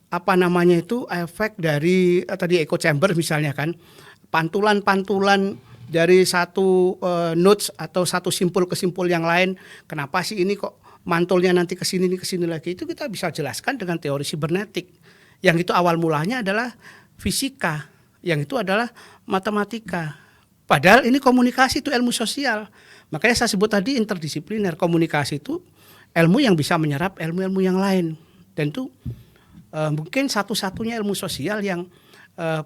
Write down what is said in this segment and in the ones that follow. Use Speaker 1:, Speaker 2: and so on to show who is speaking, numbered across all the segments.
Speaker 1: efek dari tadi echo chamber misalnya kan, pantulan-pantulan dari satu notes atau satu simpul ke simpul yang lain. Kenapa sih ini kok mantulnya nanti ke sini lagi? Itu kita bisa jelaskan dengan teori sibernetik. Yang itu awal mulanya adalah fisika, yang itu adalah matematika. Padahal ini komunikasi, itu ilmu sosial. Makanya saya sebut tadi interdisipliner. Komunikasi itu ilmu yang bisa menyerap ilmu-ilmu yang lain. Dan itu mungkin satu-satunya ilmu sosial yang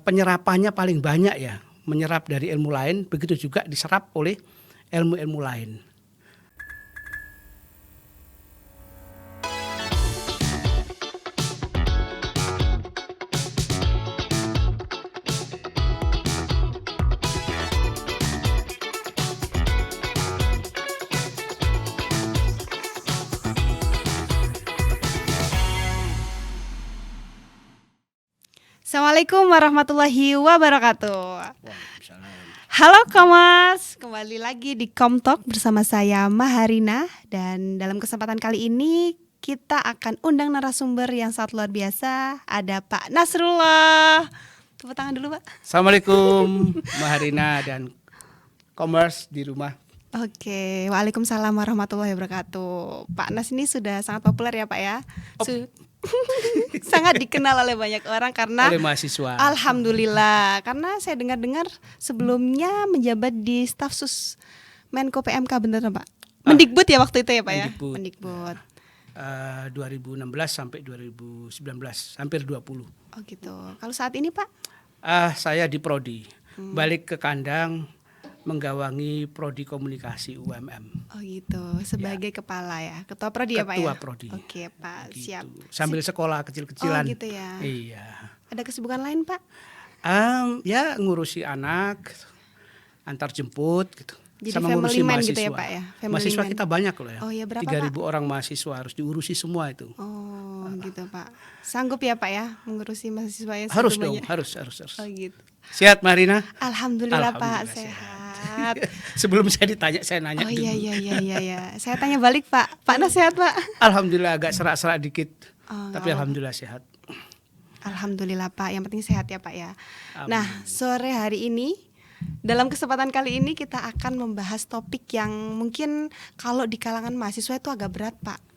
Speaker 1: penyerapannya paling banyak ya. Menyerap dari ilmu lain, begitu juga diserap oleh ilmu-ilmu lain.
Speaker 2: Assalamualaikum warahmatullahi wabarakatuh. Halo Komers, kembali lagi di Komtalk bersama saya Maharina. Dan dalam kesempatan kali ini kita akan undang narasumber yang sangat luar biasa. Ada Pak Nasrullah. Tepuk tangan dulu Pak.
Speaker 1: Assalamualaikum Maharina dan Komers di rumah.
Speaker 2: Oke, waalaikumsalam warahmatullahi wabarakatuh. Pak Nas ini sudah sangat populer ya Pak ya. Sangat dikenal oleh banyak orang karena
Speaker 1: oleh mahasiswa.
Speaker 2: Alhamdulillah, karena saya dengar-dengar sebelumnya menjabat di staf sus Menko PMK, bener Pak? Mendikbud ya waktu itu ya Pak
Speaker 1: Mendikbud. 2016 sampai 2019, hampir 20.
Speaker 2: Oh gitu. Kalau saat ini Pak?
Speaker 1: Saya di Prodi, balik ke kandang menggawangi Prodi Komunikasi UMM.
Speaker 2: Oh gitu, sebagai kepala ya, ketua Prodi ya Pak ya?
Speaker 1: Ketua Prodi.
Speaker 2: Oke Pak,
Speaker 1: gitu.
Speaker 2: siap.
Speaker 1: Sambil sekolah kecil-kecilan.
Speaker 2: Oh gitu ya.
Speaker 1: Iya.
Speaker 2: Ada kesibukan lain Pak?
Speaker 1: Ya ngurusi anak, antar jemput gitu.
Speaker 2: Jadi
Speaker 1: sama ngurusi mahasiswa.
Speaker 2: gitu ya Pak ya?
Speaker 1: Mahasiswa kita banyak loh ya.
Speaker 2: Oh ya, berapa
Speaker 1: 3.000
Speaker 2: Pak?
Speaker 1: orang mahasiswa harus diurusi semua itu.
Speaker 2: Oh gitu Pak. Sanggup ya Pak ya mengurusi mahasiswa yang
Speaker 1: harus dong,
Speaker 2: banyak?
Speaker 1: harus.
Speaker 2: Oh gitu.
Speaker 1: Sehat Marina?
Speaker 2: Alhamdulillah Pak, sehat.
Speaker 1: Sebelum saya ditanya, saya nanya dulu.
Speaker 2: Iya. Saya tanya balik Pak. Pak Nas sehat Pak?
Speaker 1: Alhamdulillah agak serak-serak dikit. Tapi
Speaker 2: apa.
Speaker 1: alhamdulillah sehat.
Speaker 2: Alhamdulillah Pak, yang penting sehat ya Pak ya.
Speaker 1: Amin.
Speaker 2: Nah, sore hari ini dalam kesempatan kali ini kita akan membahas topik yang mungkin kalau di kalangan mahasiswa itu agak berat Pak.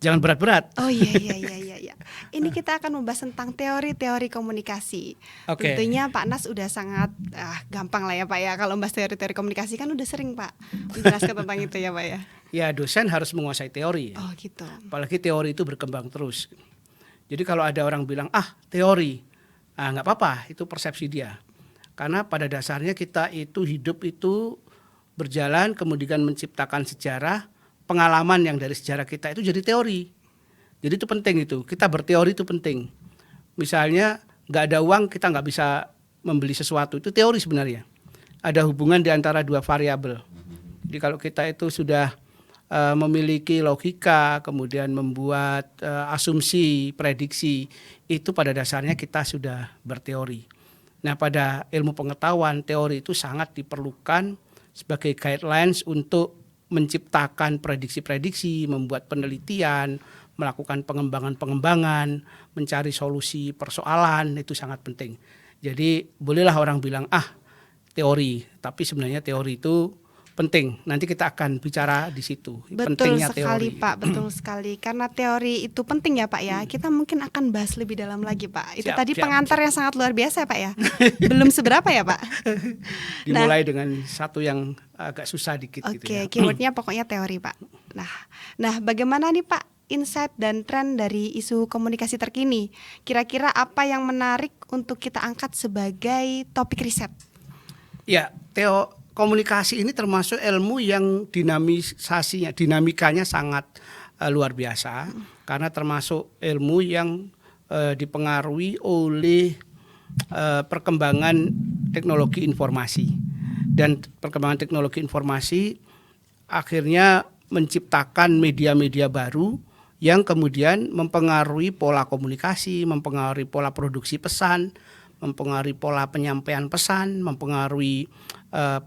Speaker 1: Jangan berat-berat.
Speaker 2: Oh iya. Ini kita akan membahas tentang teori-teori komunikasi.
Speaker 1: Oke.
Speaker 2: Tentunya Pak Nas udah sangat gampang lah ya Pak ya. Kalau membahas teori-teori komunikasi kan udah sering Pak menjelaskan tentang itu ya Pak ya.
Speaker 1: Ya, dosen harus menguasai teori.
Speaker 2: Oh gitu.
Speaker 1: Apalagi teori itu berkembang terus. Jadi kalau ada orang bilang teori, nggak apa-apa, itu persepsi dia. Karena pada dasarnya kita itu hidup itu berjalan kemudian menciptakan sejarah, pengalaman yang dari sejarah kita itu jadi teori. Jadi itu penting itu, kita berteori itu penting. Misalnya nggak ada uang kita nggak bisa membeli sesuatu, itu teori sebenarnya. Ada hubungan di antara dua variabel. Jadi kalau kita itu sudah memiliki logika, kemudian membuat asumsi, prediksi, itu pada dasarnya kita sudah berteori. Nah, pada ilmu pengetahuan, teori itu sangat diperlukan sebagai guidelines untuk menciptakan prediksi-prediksi, membuat penelitian, melakukan pengembangan-pengembangan, mencari solusi persoalan, itu sangat penting. Jadi bolehlah orang bilang teori, tapi sebenarnya teori itu penting. Nanti kita akan bicara di situ.
Speaker 2: Betul
Speaker 1: pentingnya
Speaker 2: sekali
Speaker 1: teori.
Speaker 2: Pak, betul sekali. Karena teori itu penting ya Pak ya. Kita mungkin akan bahas lebih dalam lagi Pak. Itu tadi pengantar yang sangat luar biasa ya Pak ya. Belum seberapa ya Pak.
Speaker 1: Dimulai dengan satu yang agak susah dikit gitu ya.
Speaker 2: Oke, keywordnya pokoknya teori Pak. Nah, bagaimana nih Pak insight dan tren dari isu komunikasi terkini? Kira-kira apa yang menarik untuk kita angkat sebagai topik riset?
Speaker 1: Ya, komunikasi ini termasuk ilmu yang dinamikanya sangat luar biasa, karena termasuk ilmu yang dipengaruhi oleh perkembangan teknologi informasi. Dan perkembangan teknologi informasi akhirnya menciptakan media-media baru yang kemudian mempengaruhi pola komunikasi, mempengaruhi pola produksi pesan, mempengaruhi pola penyampaian pesan, mempengaruhi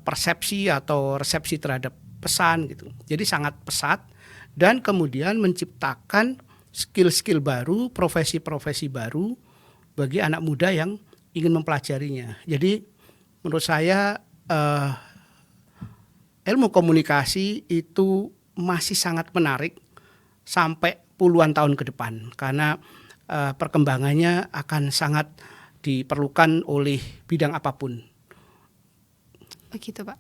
Speaker 1: persepsi atau resepsi terhadap pesan gitu. Jadi sangat pesat dan kemudian menciptakan skill-skill baru, profesi-profesi baru bagi anak muda yang ingin mempelajarinya. Jadi menurut saya ilmu komunikasi itu masih sangat menarik sampai puluhan tahun ke depan karena perkembangannya akan sangat diperlukan oleh bidang apapun.
Speaker 2: Begitu Pak.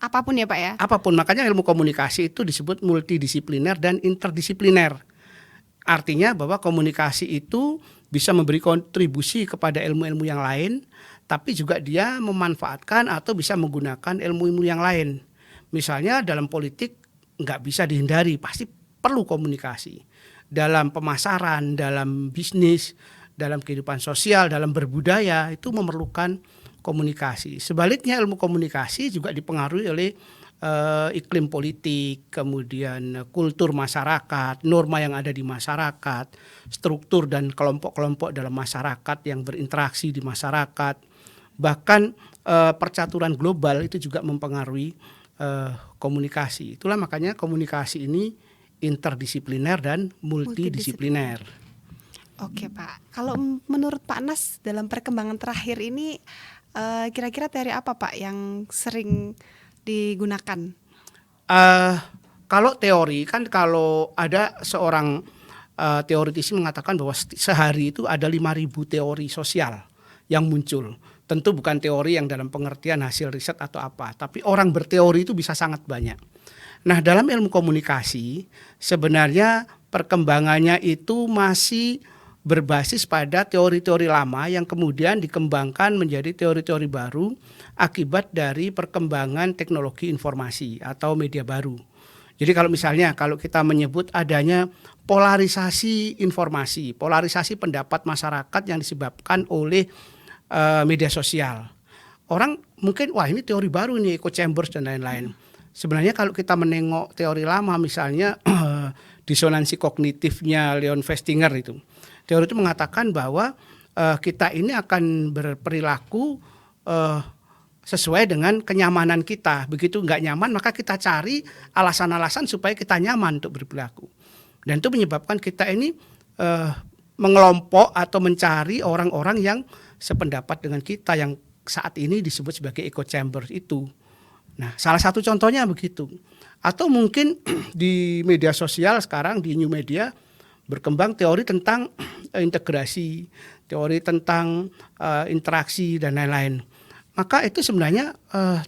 Speaker 2: Apapun ya Pak ya.
Speaker 1: Apapun, makanya ilmu komunikasi itu disebut multidisipliner dan interdisipliner. Artinya bahwa komunikasi itu bisa memberi kontribusi kepada ilmu-ilmu yang lain, tapi juga dia memanfaatkan atau bisa menggunakan ilmu-ilmu yang lain. Misalnya dalam politik nggak bisa dihindari, pasti perlu komunikasi. Dalam pemasaran, dalam bisnis, dalam kehidupan sosial, dalam berbudaya itu memerlukan komunikasi. Sebaliknya ilmu komunikasi juga dipengaruhi oleh iklim politik, kemudian kultur masyarakat, norma yang ada di masyarakat, struktur dan kelompok-kelompok dalam masyarakat yang berinteraksi di masyarakat. Bahkan percaturan global itu juga mempengaruhi komunikasi. Itulah makanya komunikasi ini interdisipliner dan multidisipliner.
Speaker 2: Oke Pak, kalau menurut Pak Nas dalam perkembangan terakhir ini kira-kira teori apa Pak yang sering digunakan?
Speaker 1: Kalau teori kan kalau ada seorang teoritisi mengatakan bahwa sehari itu ada 5.000 teori sosial yang muncul. Tentu bukan teori yang dalam pengertian hasil riset atau apa, tapi orang berteori itu bisa sangat banyak. Nah, dalam ilmu komunikasi sebenarnya perkembangannya itu masih berbasis pada teori-teori lama yang kemudian dikembangkan menjadi teori-teori baru akibat dari perkembangan teknologi informasi atau media baru. Jadi kalau misalnya kalau kita menyebut adanya polarisasi informasi, polarisasi pendapat masyarakat yang disebabkan oleh media sosial. Orang mungkin wah ini teori baru nih, echo chambers dan lain-lain. Sebenarnya kalau kita menengok teori lama misalnya disonansi kognitifnya Leon Festinger itu. Teori itu mengatakan bahwa kita ini akan berperilaku sesuai dengan kenyamanan kita. Begitu nggak nyaman maka kita cari alasan-alasan supaya kita nyaman untuk berperilaku. Dan itu menyebabkan kita ini mengelompok atau mencari orang-orang yang sependapat dengan kita yang saat ini disebut sebagai echo chamber itu. Nah, salah satu contohnya begitu. Atau mungkin di media sosial sekarang di new media berkembang teori tentang integrasi, teori tentang interaksi dan lain-lain. Maka itu sebenarnya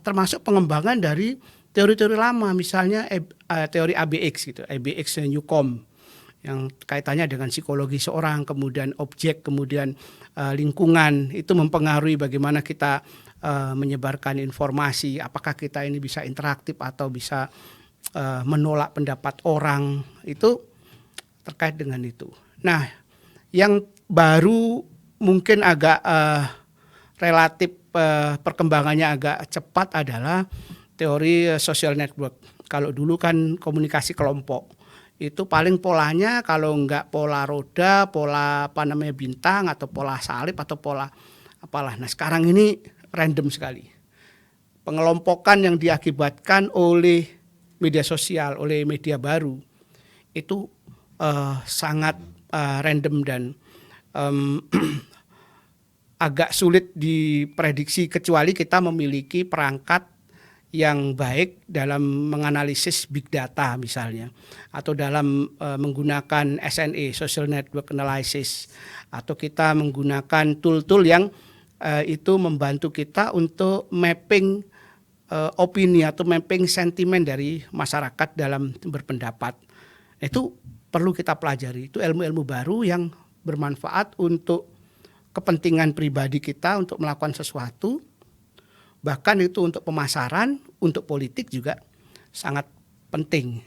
Speaker 1: termasuk pengembangan dari teori-teori lama, misalnya teori ABX gitu, ABX Newcomb yang kaitannya dengan psikologi seorang, kemudian objek, kemudian lingkungan, itu mempengaruhi bagaimana kita menyebarkan informasi, apakah kita ini bisa interaktif atau bisa menolak pendapat orang, itu terkait dengan itu. Nah, yang baru mungkin agak relatif perkembangannya agak cepat adalah teori social network. Kalau dulu kan komunikasi kelompok, itu paling polanya kalau enggak pola roda, pola bintang atau pola salib atau pola apalah. Nah, sekarang ini random sekali. Pengelompokan yang diakibatkan oleh media sosial, oleh media baru itu sangat random dan agak sulit diprediksi kecuali kita memiliki perangkat yang baik dalam menganalisis big data misalnya, atau dalam menggunakan SNA, Social Network Analysis, atau kita menggunakan tool-tool yang itu membantu kita untuk mapping opini atau mapping sentimen dari masyarakat dalam berpendapat. Itu perlu kita pelajari, itu ilmu-ilmu baru yang bermanfaat untuk kepentingan pribadi kita untuk melakukan sesuatu. Bahkan itu untuk pemasaran, untuk politik juga sangat penting.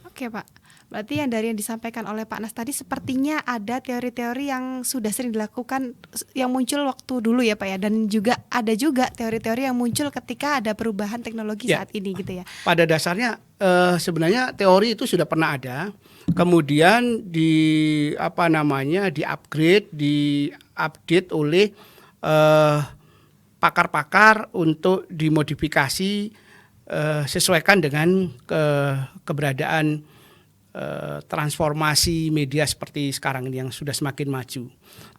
Speaker 2: Oke Pak, berarti yang dari yang disampaikan oleh Pak Nas tadi sepertinya ada teori-teori yang sudah sering dilakukan, yang muncul waktu dulu ya Pak ya, dan juga ada juga teori-teori yang muncul ketika ada perubahan teknologi saat ini gitu ya.
Speaker 1: Pada dasarnya sebenarnya teori itu sudah pernah ada, kemudian di-upgrade, di-update oleh pakar-pakar untuk dimodifikasi sesuaikan dengan keberadaan transformasi media seperti sekarang ini yang sudah semakin maju.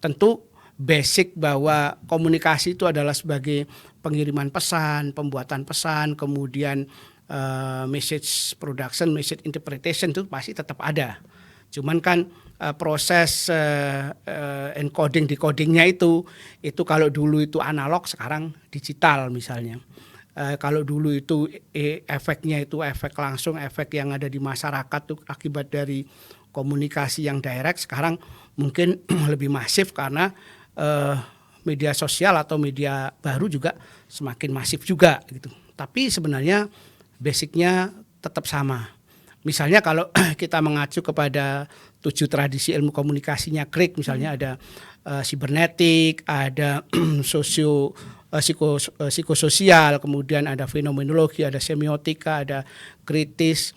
Speaker 1: Tentu basic bahwa komunikasi itu adalah sebagai pengiriman pesan, pembuatan pesan, kemudian message production, message interpretation itu pasti tetap ada. Cuman kan proses encoding decodingnya itu kalau dulu itu analog, sekarang digital misalnya. Kalau dulu itu efeknya itu efek langsung, efek yang ada di masyarakat tuh akibat dari komunikasi yang direct, sekarang mungkin lebih masif karena media sosial atau media baru juga semakin masif juga gitu. Tapi sebenarnya basicnya tetap sama. Misalnya kalau kita mengacu kepada 7 tradisi ilmu komunikasinya Craig, misalnya ada sibernetik, ada psikososial, kemudian ada fenomenologi, ada semiotika, ada kritis,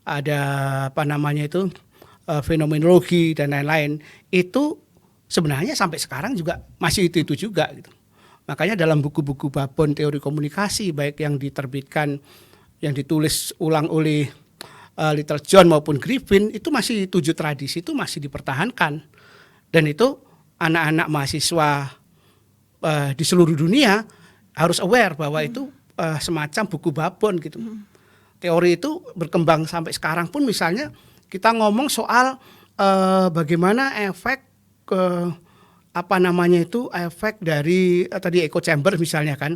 Speaker 1: ada fenomenologi dan lain-lain. Itu sebenarnya sampai sekarang juga masih itu juga gitu. Makanya dalam buku-buku babon teori komunikasi baik yang diterbitkan, yang ditulis ulang oleh Little John maupun Griffin, itu masih 7 tradisi itu masih dipertahankan. Dan itu anak-anak mahasiswa di seluruh dunia harus aware bahwa itu semacam buku babon gitu. Teori itu berkembang sampai sekarang pun, misalnya kita ngomong soal bagaimana efek efek dari tadi echo chamber misalnya kan,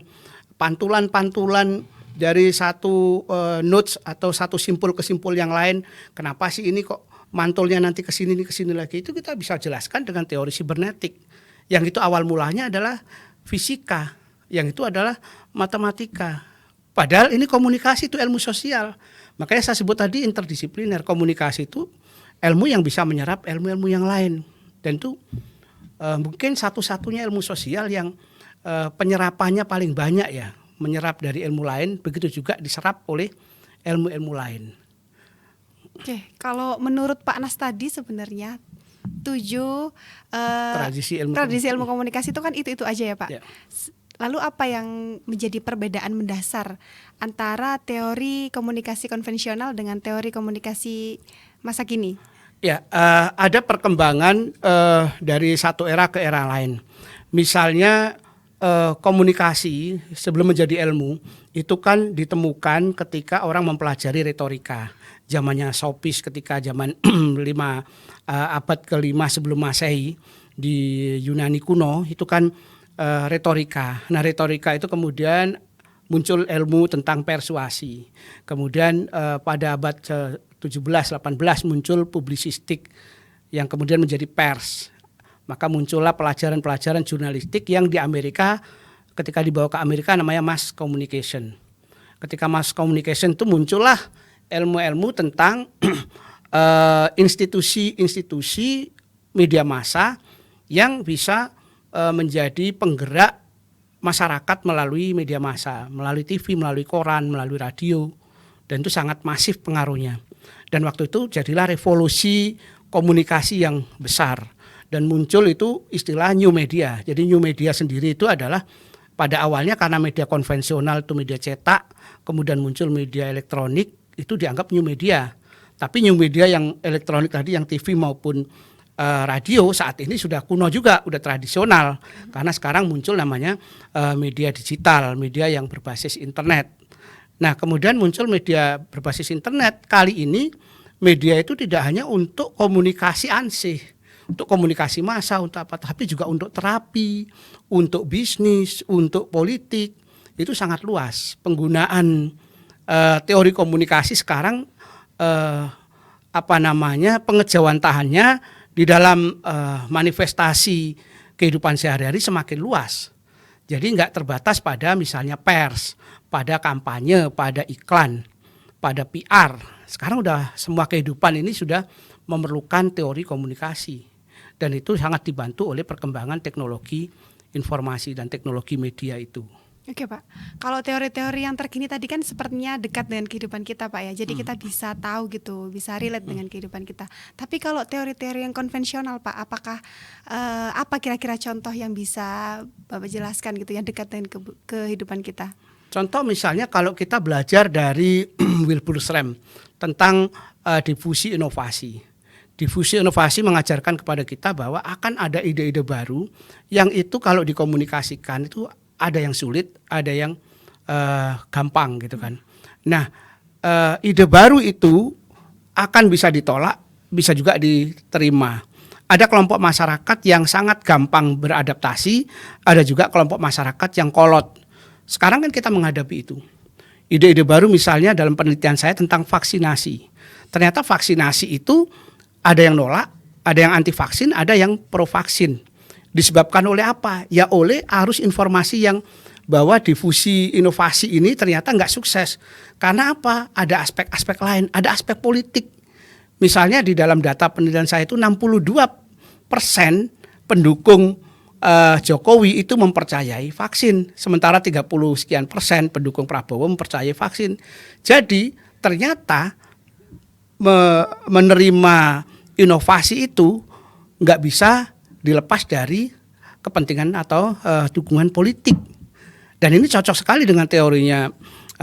Speaker 1: pantulan-pantulan dari satu notes atau satu simpul ke simpul yang lain, kenapa sih ini kok mantulnya nanti ke sini lagi, itu kita bisa jelaskan dengan teori sibernetik. Yang itu awal mulanya adalah fisika, yang itu adalah matematika. Padahal ini komunikasi itu ilmu sosial. Makanya saya sebut tadi interdisipliner. Komunikasi itu ilmu yang bisa menyerap ilmu-ilmu yang lain. Dan itu mungkin satu-satunya ilmu sosial yang penyerapannya paling banyak ya. Menyerap dari ilmu lain, begitu juga diserap oleh ilmu-ilmu lain.
Speaker 2: Oke, kalau menurut Pak Nas tadi sebenarnya 7 tradisi ilmu komunikasi itu kan itu aja ya Pak. Ya. Lalu apa yang menjadi perbedaan mendasar antara teori komunikasi konvensional dengan teori komunikasi masa kini?
Speaker 1: Ya, ada perkembangan dari satu era ke era lain. Misalnya komunikasi sebelum menjadi ilmu itu kan ditemukan ketika orang mempelajari retorika. Zamannya Sophis, ketika zaman abad ke-5 sebelum Masehi di Yunani kuno itu kan retorika. Nah, retorika itu kemudian muncul ilmu tentang persuasi. Kemudian pada abad 17-18 muncul publisistik yang kemudian menjadi pers. Maka muncullah pelajaran-pelajaran jurnalistik yang di Amerika, ketika dibawa ke Amerika namanya mass communication. Ketika mass communication itu muncullah ilmu-ilmu tentang institusi-institusi media massa yang bisa menjadi penggerak masyarakat melalui media massa, melalui TV, melalui koran, melalui radio, dan itu sangat masif pengaruhnya. Dan waktu itu jadilah revolusi komunikasi yang besar, dan muncul itu istilah new media. Jadi new media sendiri itu adalah pada awalnya karena media konvensional itu media cetak, kemudian muncul media elektronik, itu dianggap new media. Tapi new media yang elektronik tadi, yang TV maupun radio saat ini sudah kuno juga, udah tradisional. Karena sekarang muncul namanya media digital, media yang berbasis internet. Nah, kemudian muncul media berbasis internet. Kali ini media itu tidak hanya untuk komunikasi ansih, untuk komunikasi massa, untuk apa, tapi juga untuk terapi, untuk bisnis, untuk politik. Itu sangat luas. Penggunaan teori komunikasi sekarang pengejawantahannya di dalam manifestasi kehidupan sehari-hari semakin luas. Jadi nggak terbatas pada misalnya pers, pada kampanye, pada iklan, pada PR. Sekarang udah semua kehidupan ini sudah memerlukan teori komunikasi. Dan itu sangat dibantu oleh perkembangan teknologi informasi dan teknologi media itu.
Speaker 2: Oke Pak, kalau teori-teori yang terkini tadi kan sepertinya dekat dengan kehidupan kita Pak ya. Jadi kita bisa tahu gitu, bisa relate dengan kehidupan kita. Tapi kalau teori-teori yang konvensional Pak, apakah apa kira-kira contoh yang bisa Bapak jelaskan gitu yang dekat dengan kehidupan kita?
Speaker 1: Contoh misalnya kalau kita belajar dari Wilbur Schramm tentang difusi inovasi. Difusi inovasi mengajarkan kepada kita bahwa akan ada ide-ide baru yang itu kalau dikomunikasikan itu ada yang sulit, ada yang gampang gitu kan. Nah, ide baru itu akan bisa ditolak, bisa juga diterima. Ada kelompok masyarakat yang sangat gampang beradaptasi, ada juga kelompok masyarakat yang kolot. Sekarang kan kita menghadapi itu. Ide-ide baru misalnya dalam penelitian saya tentang vaksinasi. Ternyata vaksinasi itu ada yang nolak, ada yang anti vaksin, ada yang pro vaksin. Disebabkan oleh apa? Ya oleh arus informasi yang bahwa difusi inovasi ini ternyata nggak sukses. Karena apa? Ada aspek-aspek lain, ada aspek politik. Misalnya di dalam data penelitian saya itu 62% pendukung Jokowi itu mempercayai vaksin. Sementara 30 sekian persen pendukung Prabowo mempercayai vaksin. Jadi ternyata menerima inovasi itu nggak bisa dilepas dari kepentingan atau dukungan politik. Dan ini cocok sekali dengan teorinya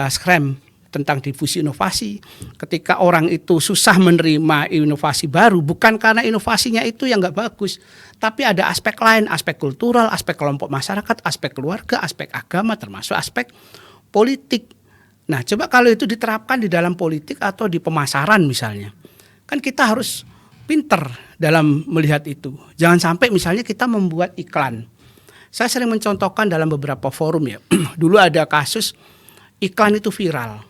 Speaker 1: Scrum tentang difusi inovasi. Ketika orang itu susah menerima inovasi baru, bukan karena inovasinya itu yang nggak bagus, tapi ada aspek lain, aspek kultural, aspek kelompok masyarakat, aspek keluarga, aspek agama, termasuk aspek politik. Nah, coba kalau itu diterapkan di dalam politik atau di pemasaran misalnya, kan kita harus pinter dalam melihat itu. Jangan sampai misalnya kita membuat iklan. Saya sering mencontohkan dalam beberapa forum ya. Dulu ada kasus iklan itu viral.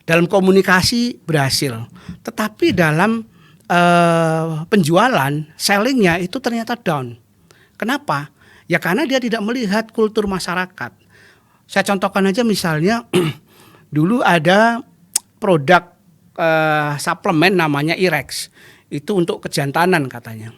Speaker 1: Dalam komunikasi berhasil. Tetapi dalam penjualan, sellingnya itu ternyata down. Kenapa? Ya karena dia tidak melihat kultur masyarakat. Saya contohkan aja misalnya dulu ada produk suplemen namanya Irex. Itu untuk kejantanan katanya.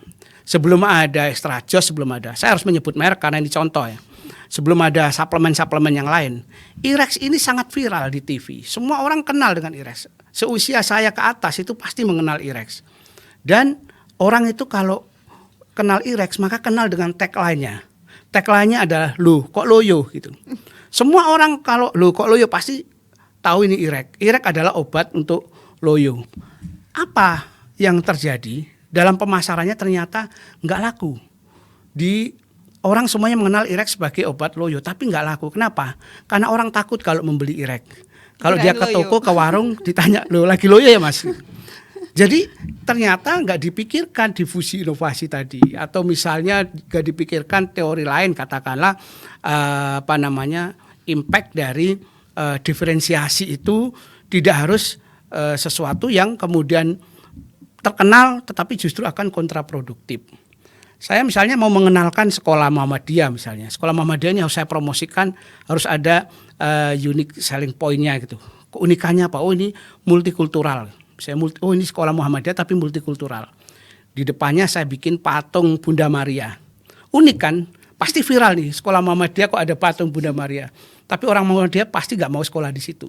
Speaker 1: Sebelum ada Extra Joss, sebelum ada. Saya harus menyebut merek karena ini contoh ya. Sebelum ada suplemen-suplemen yang lain. Irex ini sangat viral di TV. Semua orang kenal dengan Irex. Seusia saya ke atas itu pasti mengenal Irex. Dan orang itu kalau kenal Irex maka kenal dengan tagline-nya. Tagline-nya adalah "Loh, kok loyo?" gitu. Semua orang kalau "Loh, kok loyo?" pasti tahu ini Irex. Irex adalah obat untuk loyo. Apa yang terjadi? Dalam pemasarannya ternyata nggak laku. Orang semuanya mengenal Irex sebagai obat loyo, tapi nggak laku. Kenapa? Karena orang takut kalau membeli Irex. Kalau dia ke toko, ke warung, ditanya, "Loh, lagi loyo ya Mas?" Jadi ternyata nggak dipikirkan difusi inovasi tadi, atau misalnya nggak dipikirkan teori lain, katakanlah impact dari diferensiasi itu tidak harus sesuatu yang kemudian terkenal tetapi justru akan kontraproduktif. Saya misalnya mau mengenalkan sekolah Muhammadiyah misalnya. Sekolah Muhammadiyah yang saya promosikan harus ada unique selling point-nya gitu. Keunikannya apa? Oh ini multikultural. Oh ini sekolah Muhammadiyah tapi multikultural. Di depannya saya bikin patung Bunda Maria. Unik kan? Pasti viral nih. Sekolah Muhammadiyah kok ada patung Bunda Maria. Tapi orang Muhammadiyah pasti nggak mau sekolah di situ.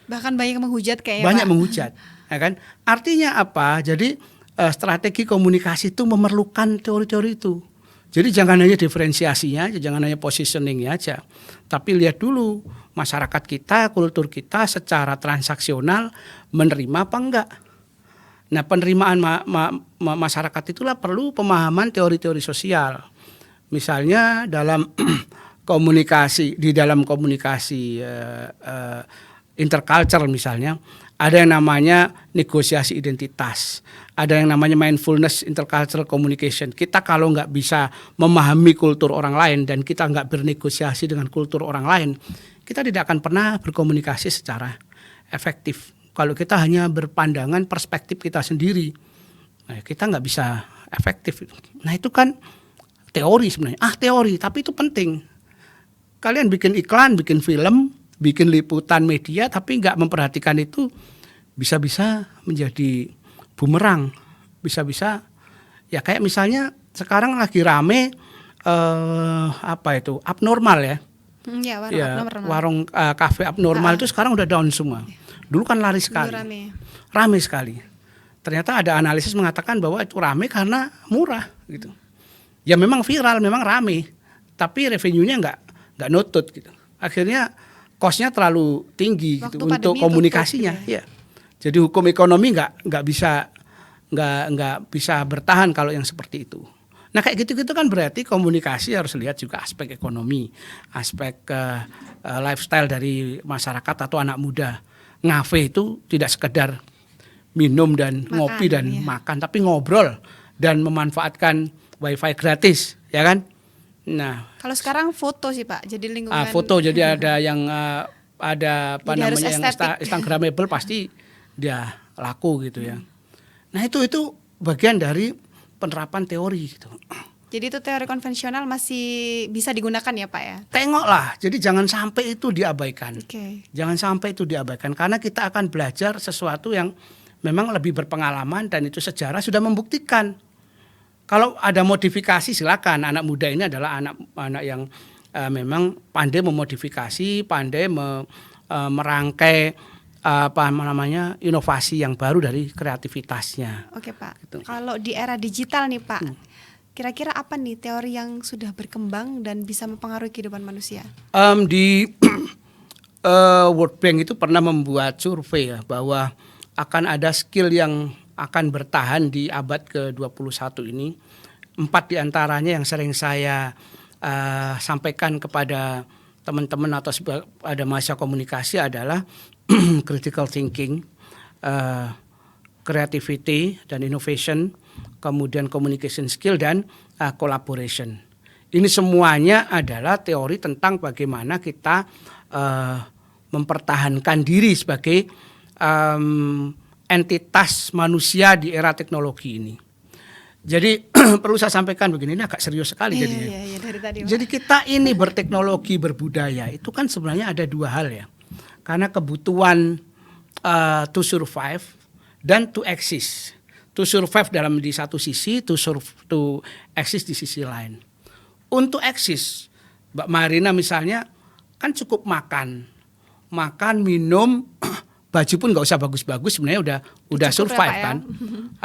Speaker 2: Bahkan banyak yang menghujat kayaknya.
Speaker 1: Banyak menghujat. Ya kan? Artinya apa? Jadi strategi komunikasi itu memerlukan teori-teori itu. Jadi jangan hanya diferensiasinya, jangan hanya positioningnya aja. Tapi lihat dulu masyarakat kita, kultur kita secara transaksional menerima apa enggak. Nah penerimaan masyarakat itulah perlu pemahaman teori-teori sosial. Misalnya dalam komunikasi, interculture misalnya, ada yang namanya negosiasi identitas, ada yang namanya mindfulness intercultural communication. Kita kalau nggak bisa memahami kultur orang lain dan kita nggak bernegosiasi dengan kultur orang lain, kita tidak akan pernah berkomunikasi secara efektif. Kalau kita hanya berpandangan perspektif kita sendiri, nah kita nggak bisa efektif. Nah itu kan teori sebenarnya. Teori, tapi itu penting. Kalian bikin iklan, bikin film, bikin liputan media tapi nggak memperhatikan itu, bisa-bisa menjadi bumerang, bisa-bisa ya kayak misalnya sekarang lagi rame abnormal ya. Warung kafe abnormal itu sekarang udah down semua. Dulu kan lari sekali. Rame sekali. Ternyata ada analisis mengatakan bahwa itu rame karena murah gitu. Ya memang viral, memang rame, tapi revenue-nya nggak nutut gitu. Akhirnya cost-nya terlalu tinggi gitu untuk komunikasinya. Ya. Jadi hukum ekonomi nggak bisa bertahan kalau yang seperti itu. Nah kayak gitu-gitu kan berarti komunikasi harus lihat juga aspek ekonomi, aspek lifestyle dari masyarakat atau anak muda. Ngafe itu tidak sekedar minum dan ngopi dan makan, tapi ngobrol dan memanfaatkan wifi gratis, ya kan? Nah,
Speaker 2: kalau sekarang foto sih Pak, jadi lingkungan.
Speaker 1: Foto jadi ada yang ada apa
Speaker 2: jadi
Speaker 1: namanya yang instagramable pasti dia laku gitu ya. Nah itu bagian dari penerapan teori gitu.
Speaker 2: Jadi itu teori konvensional masih bisa digunakan ya Pak ya?
Speaker 1: Tengoklah, jadi jangan sampai itu diabaikan.
Speaker 2: Okay.
Speaker 1: Jangan sampai itu diabaikan karena kita akan belajar sesuatu yang memang lebih berpengalaman dan itu sejarah sudah membuktikan. Kalau ada modifikasi silakan, anak muda ini adalah anak yang memang pandai memodifikasi, pandai merangkai inovasi yang baru dari kreativitasnya.
Speaker 2: Oke Pak.
Speaker 1: Gitu.
Speaker 2: Kalau di era digital nih Pak, kira-kira apa nih teori yang sudah berkembang dan bisa mempengaruhi kehidupan manusia?
Speaker 1: Di World Bank itu pernah membuat survei ya bahwa akan ada skill yang akan bertahan di abad ke-21 ini. 4 diantaranya yang sering saya sampaikan kepada teman-teman atau pada masa komunikasi adalah critical thinking, creativity dan innovation, kemudian communication skill dan collaboration. Ini semuanya adalah teori tentang bagaimana kita mempertahankan diri sebagai entitas manusia di era teknologi ini. Jadi perlu saya sampaikan begini, ini agak serius sekali jadinya.
Speaker 2: Iya, dari tadi,
Speaker 1: jadi kita ini berteknologi, berbudaya itu kan sebenarnya ada 2 hal ya. Karena kebutuhan to survive dan to exist. To survive di satu sisi, to exist di sisi lain. Untuk exist, Mbak Marina misalnya kan cukup makan, minum, baju pun nggak usah bagus-bagus, sebenarnya udah survive ya, kan.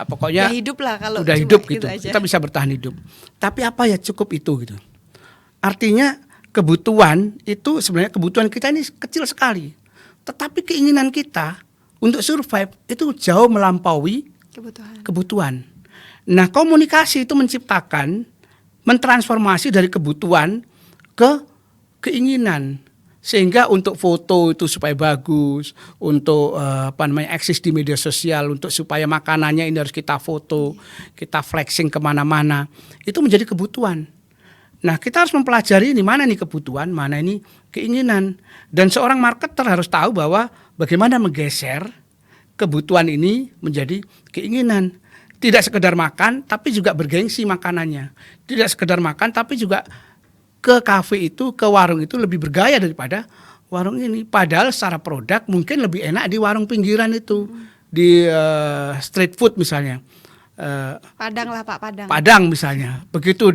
Speaker 1: Pokoknya
Speaker 2: udah hidup lah kalau
Speaker 1: udah hidup gitu.
Speaker 2: Aja.
Speaker 1: Kita bisa bertahan hidup. Tapi apa ya cukup itu gitu. Artinya kebutuhan itu sebenarnya kebutuhan kita ini kecil sekali. Tetapi keinginan kita untuk survive itu jauh melampaui kebutuhan. Nah, komunikasi itu mentransformasi dari kebutuhan ke keinginan. Sehingga untuk foto itu supaya bagus, untuk eksis di media sosial, untuk supaya makanannya ini harus kita foto, kita flexing kemana-mana, itu menjadi kebutuhan. Nah kita harus mempelajari ini mana nih kebutuhan, mana ini keinginan. Dan seorang marketer harus tahu bahwa bagaimana menggeser kebutuhan ini menjadi keinginan. Tidak sekedar makan, tapi juga bergengsi makanannya. Tidak sekedar makan, tapi juga ke kafe itu, ke warung itu lebih bergaya daripada warung ini. Padahal secara produk mungkin lebih enak di warung pinggiran itu, di street food misalnya.
Speaker 2: Padang lah Pak,
Speaker 1: Padang misalnya. Begitu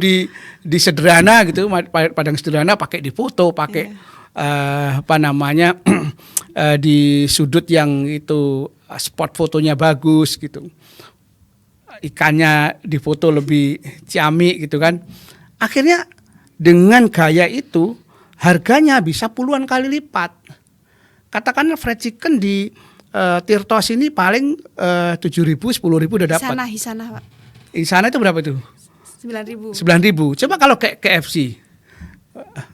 Speaker 1: di sederhana gitu, Padang sederhana pakai di foto, pakai di sudut yang itu spot fotonya bagus gitu. Ikannya difoto lebih ciamik gitu kan. Akhirnya dengan gaya itu harganya bisa puluhan kali lipat. Katakanlah fried chicken di Tirtos ini paling 7.000, 10.000 udah dapat.
Speaker 2: Hisana Pak.
Speaker 1: Hisana itu berapa itu?
Speaker 2: 9.000.
Speaker 1: 9.000. Coba kalau kayak KFC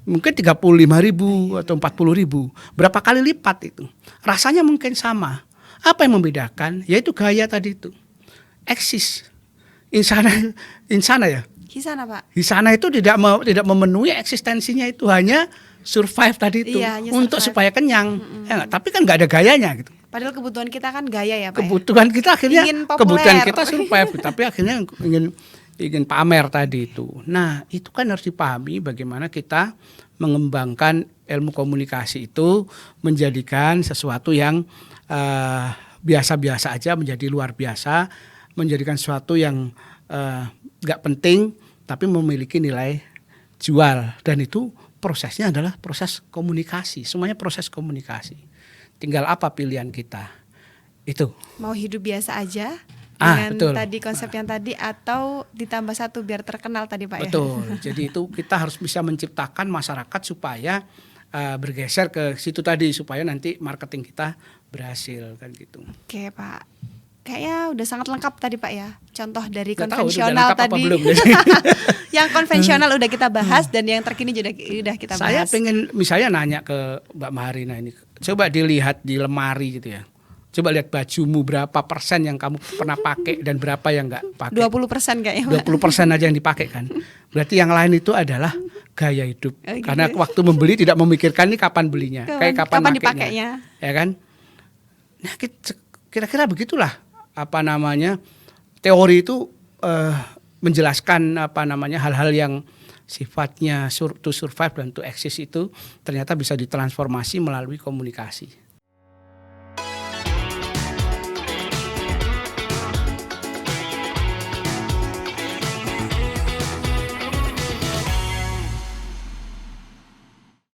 Speaker 1: mungkin 35.000 atau 40.000. Berapa kali lipat itu? Rasanya mungkin sama. Apa yang membedakan? Yaitu gaya tadi itu. Eksis. Insana ya.
Speaker 2: Hisana Pak.
Speaker 1: Hisana itu tidak memenuhi eksistensinya, itu hanya survive tadi itu, untuk supaya kenyang. Ya, tapi kan nggak ada gayanya gitu.
Speaker 2: Padahal kebutuhan kita kan gaya ya Pak.
Speaker 1: Kebutuhan kita akhirnya kebutuhan kita survive, tapi akhirnya ingin pamer tadi itu. Nah itu kan harus dipahami bagaimana kita mengembangkan ilmu komunikasi itu menjadikan sesuatu yang biasa-biasa aja menjadi luar biasa, menjadikan sesuatu yang nggak penting tapi memiliki nilai jual. Dan itu prosesnya adalah proses komunikasi, semuanya proses komunikasi. Tinggal apa pilihan kita. Itu.
Speaker 2: Mau hidup biasa aja dengan
Speaker 1: betul.
Speaker 2: Tadi konsep yang tadi, atau ditambah satu biar terkenal tadi Pak.
Speaker 1: Betul.
Speaker 2: Ya.
Speaker 1: Jadi itu kita harus bisa menciptakan masyarakat supaya bergeser ke situ tadi, supaya nanti marketing kita berhasil kan gitu.
Speaker 2: Oke Pak, kayaknya udah sangat lengkap tadi Pak ya. Contoh dari
Speaker 1: Nggak tahu itu udah
Speaker 2: konvensional
Speaker 1: lengkap apa
Speaker 2: tadi.
Speaker 1: belum.
Speaker 2: Yang konvensional udah kita bahas dan yang terkini udah kita
Speaker 1: Saya
Speaker 2: bahas.
Speaker 1: pengen misalnya nanya ke Mbak Maharina ini, coba dilihat di lemari gitu ya. Coba lihat bajumu berapa persen yang kamu pernah pakai dan berapa yang enggak pakai.
Speaker 2: 20% kayaknya Pak.
Speaker 1: 20% aja yang dipakai kan. Berarti yang lain itu adalah gaya hidup.
Speaker 2: Oh, gitu.
Speaker 1: Karena waktu membeli tidak memikirkan nih kapan belinya, kapan makainya.
Speaker 2: dipakainya.
Speaker 1: Ya kan? Nah, kira-kira begitulah teori itu menjelaskan hal-hal yang sifatnya to survive dan to exist itu ternyata bisa ditransformasi melalui komunikasi.